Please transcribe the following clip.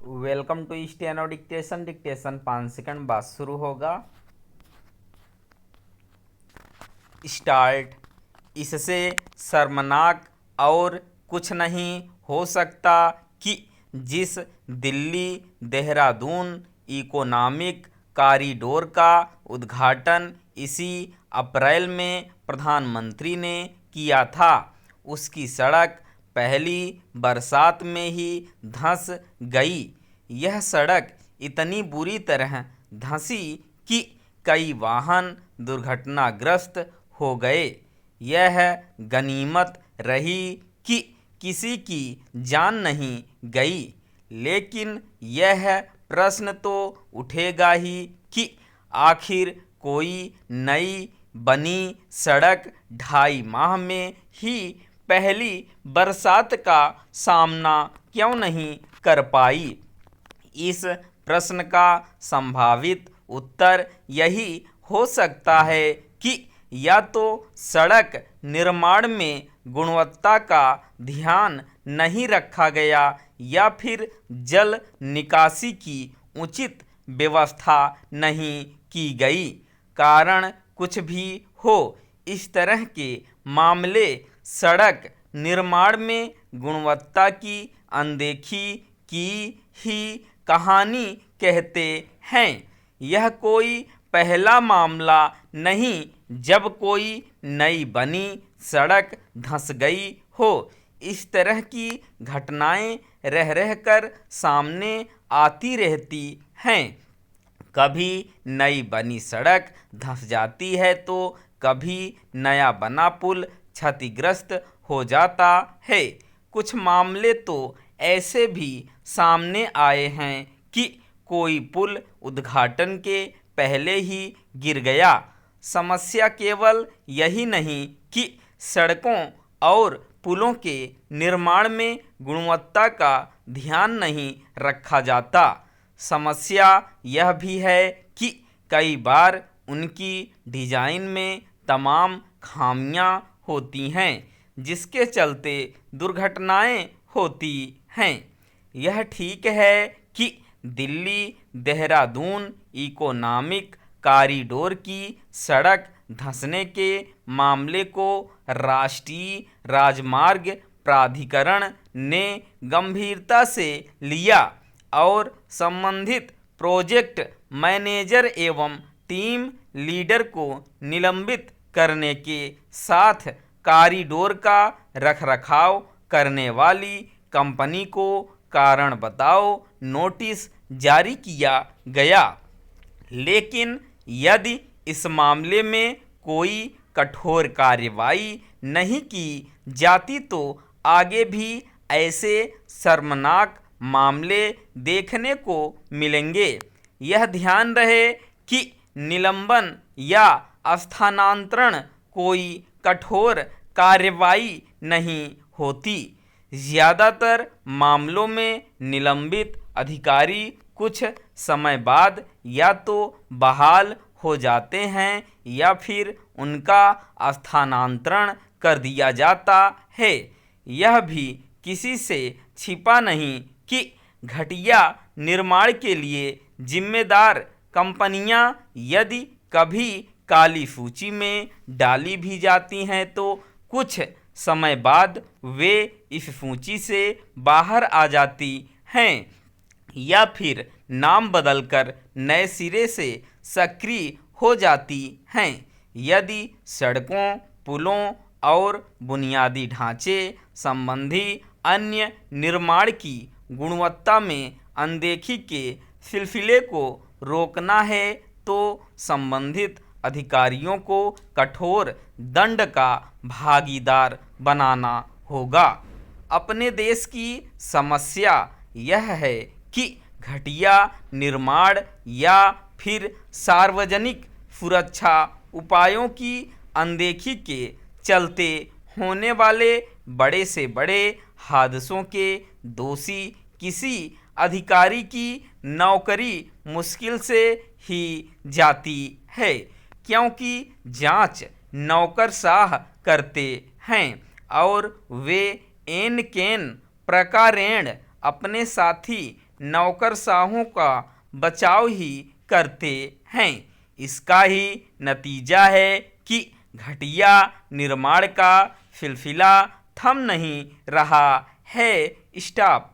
Welcome to steno dictation. Dictation 5 second बाद शुरू होगा। स्टार्ट। इससे शर्मनाक और कुछ नहीं हो सकता कि जिस दिल्ली देहरादून इकोनॉमिक कॉरिडोर का उद्घाटन इसी अप्रैल में प्रधानमंत्री ने किया था, उसकी सड़क पहली बरसात में ही धंस गई। यह सड़क इतनी बुरी तरह धंसी कि कई वाहन दुर्घटनाग्रस्त हो गए। यह गनीमत रही कि किसी की जान नहीं गई, लेकिन यह प्रश्न तो उठेगा ही कि आखिर कोई नई बनी सड़क 2.5 माह में ही पहली बरसात का सामना क्यों नहीं कर पाई। इस प्रश्न का संभावित उत्तर यही हो सकता है कि या तो सड़क निर्माण में गुणवत्ता का ध्यान नहीं रखा गया या फिर जल निकासी की उचित व्यवस्था नहीं की गई। कारण कुछ भी हो, इस तरह के मामले सड़क निर्माण में गुणवत्ता की अनदेखी की ही कहानी कहते हैं। यह कोई पहला मामला नहीं जब कोई नई बनी सड़क धंस गई हो। इस तरह की घटनाएं रह रहकर सामने आती रहती हैं। कभी नई बनी सड़क धंस जाती है तो कभी नया बना पुल क्षतिग्रस्त हो जाता है। कुछ मामले तो ऐसे भी सामने आए हैं कि कोई पुल उद्घाटन के पहले ही गिर गया। समस्या केवल यही नहीं कि सड़कों और पुलों के निर्माण में गुणवत्ता का ध्यान नहीं रखा जाता। समस्या यह भी है कि कई बार उनकी डिजाइन में तमाम खामियां होती हैं, जिसके चलते दुर्घटनाएं होती हैं। यह ठीक है कि दिल्ली देहरादून इकोनॉमिक कॉरिडोर की सड़क धंसने के मामले को राष्ट्रीय राजमार्ग प्राधिकरण ने गंभीरता से लिया और संबंधित प्रोजेक्ट मैनेजर एवं टीम लीडर को निलंबित करने के साथ कॉरिडोर का रखरखाव करने वाली कंपनी को कारण बताओ नोटिस जारी किया गया। लेकिन यदि इस मामले में कोई कठोर कार्रवाई नहीं की जाती तो आगे भी ऐसे शर्मनाक मामले देखने को मिलेंगे। यह ध्यान रहे कि निलंबन या स्थानांतरण कोई कठोर कार्रवाई नहीं होती। ज़्यादातर मामलों में निलंबित अधिकारी कुछ समय बाद या तो बहाल हो जाते हैं या फिर उनका स्थानांतरण कर दिया जाता है। यह भी किसी से छिपा नहीं कि घटिया निर्माण के लिए जिम्मेदार कंपनियां यदि कभी काली सूची में डाली भी जाती हैं तो कुछ समय बाद वे इस सूची से बाहर आ जाती हैं या फिर नाम बदलकर नए सिरे से सक्रिय हो जाती हैं। यदि सड़कों, पुलों और बुनियादी ढांचे संबंधी अन्य निर्माण की गुणवत्ता में अनदेखी के सिलसिले को रोकना है तो संबंधित अधिकारियों को कठोर दंड का भागीदार बनाना होगा। अपने देश की समस्या यह है कि घटिया निर्माण या फिर सार्वजनिक सुरक्षा उपायों की अनदेखी के चलते होने वाले बड़े से बड़े हादसों के दोषी किसी अधिकारी की नौकरी मुश्किल से ही जाती है, क्योंकि जांच नौकरशाह करते हैं और वे एन केन प्रकारेण अपने साथी नौकरशाहों का बचाव ही करते हैं। इसका ही नतीजा है कि घटिया निर्माण का सिलसिला थम नहीं रहा है। स्टॉप।